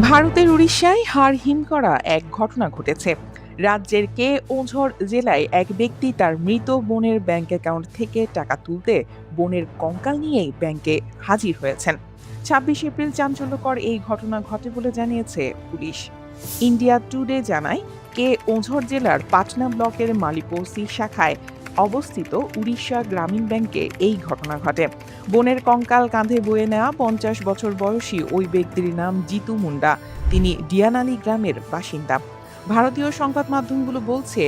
ভারতের উড়িষ্যায় হাড় হিম করা এক ঘটনা ঘটেছে। রাজ্যের কেওঝর জেলায় এক ব্যক্তি তার মৃত বোনের ব্যাংক অ্যাকাউন্ট থেকে টাকা তুলতে বোনের কঙ্কাল নিয়েই ব্যাংকে হাজির হয়েছেন। ২৬ এপ্রিল চাঞ্চল্যকর এই ঘটনা ঘটে বলে জানিয়েছে পুলিশ। ইন্ডিয়া টুডে জানায়, কেওঝর জেলার পাটনা ব্লকের মালিপোসি শাখায় অবস্থিত উড়িষ্যা গ্রামীণ ব্যাংকে এই ঘটনা ঘটে। বোনের কঙ্কাল কাঁধে বয়ে নেওয়া ৫০ বছর বয়সী ওই ব্যক্তির নাম জিতু মুন্ডা। তিনি ডিয়ানালি গ্রামের বাসিন্দা। ভারতীয় সংবাদ মাধ্যমগুলো বলছে,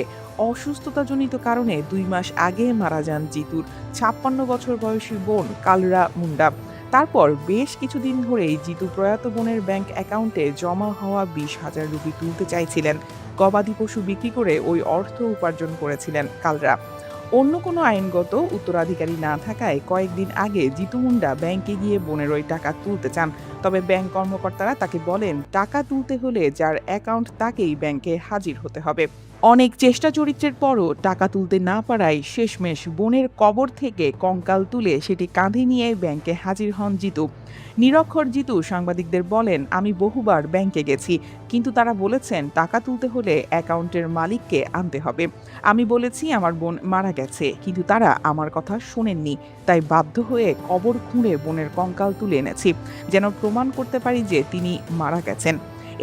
অসুস্থতাজনিত কারণে ২ মাস আগে মারা যান জিতুর ৫৬ বছর বয়সী বোন কালরা মুন্ডা। তারপর বেশ কিছুদিন ধরেই জিতু প্রয়াত বোনের ব্যাংক অ্যাকাউন্টে জমা হওয়া ২০,০০০ রুপি তুলতে চাইছিলেন। গবাদি পশু বিক্রি করে ওই অর্থ উপার্জন করেছিলেন কালরা। অন্য কোনো আইনগত উত্তরাধিকারী না থাকায় কয়েকদিন আগে জিতু মুন্ডা ব্যাংকে গিয়ে বোনের ওই টাকা তুলতে চান। তবে ব্যাংক কর্মকর্তারা তাকে বলেন, টাকা তুলতে হলে যার অ্যাকাউন্ট তাকেই ব্যাংকে হাজির হতে হবে। অনেক চেষ্টা চরিত্রের পরও টাকা তুলতে না পারায় শেষমেশ বোনের কবর থেকে কঙ্কাল তুলে সেটি কাঁধে নিয়ে ব্যাংকে হাজির হন জিতু। নিরক্ষর জিতু সাংবাদিকদের বলেন, আমি বহুবার ব্যাংকে গেছি, কিন্তু তারা বলেছেন টাকা তুলতে হলে অ্যাকাউন্টের মালিককে আনতে হবে। আমি বলেছি আমার বোন মারা গেছে, কিন্তু তারা আমার কথা শোনেননি। তাই বাধ্য হয়ে কবর খুঁড়ে বোনের কঙ্কাল তুলে এনেছি, যেন প্রমাণ করতে পারি যে তিনি মারা গেছেন।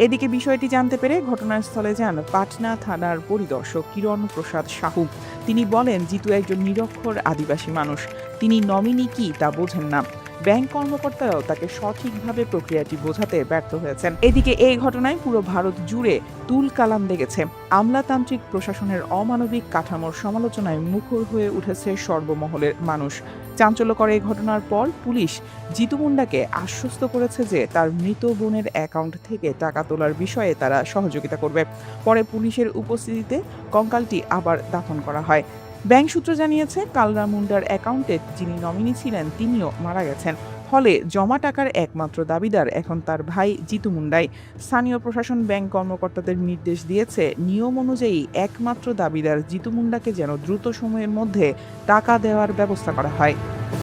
এদিকে বিষয়টি জানতে পেরে ঘটনাস্থলে যান পাটনা থানার পরিদর্শক কিরণ প্রসাদ সাহু। তিনি বলেন, জিতু একজন নিরক্ষর আদিবাসী মানুষ। তিনি নমিনি কি তা বোঝেন না। ব্যাংক কর্মকর্তারাও তাকে সঠিকভাবে প্রক্রিয়াটি বোঝাতে ব্যর্থ হয়েছেন। এদিকে এই ঘটনায় পুরো ভারত জুড়ে তুল কালাম লেগেছে। আমলাতান্ত্রিক প্রশাসনের অমানবিক কাঠামোর সমালোচনায় মুখর হয়ে উঠেছে সর্বমহলের মানুষ। চাঞ্চল্যকর এই ঘটনার পর পুলিশ জিতু মুন্ডাকে আশ্বস্ত করেছে যে তার মৃত বোনের অ্যাকাউন্ট থেকে টাকা তোলার বিষয়ে তারা সহযোগিতা করবে। পরে পুলিশের উপস্থিতিতে কঙ্কালটি আবার দাফন করা হয়। ব্যাংক সূত্র জানিয়েছে, কালরা মুন্ডার অ্যাকাউন্টে যিনি নমিনি ছিলেন তিনিও মারা গেছেন। ফলে জমা টাকার একমাত্র দাবিদার এখন তার ভাই জিতু মুন্ডাই। স্থানীয় প্রশাসন ব্যাংক কর্মকর্তাদের নির্দেশ দিয়েছে, নিয়ম অনুযায়ী একমাত্র দাবিদার জিতু মুন্ডাকে যেন দ্রুত সময়ের মধ্যে টাকা দেওয়ার ব্যবস্থা করা হয়।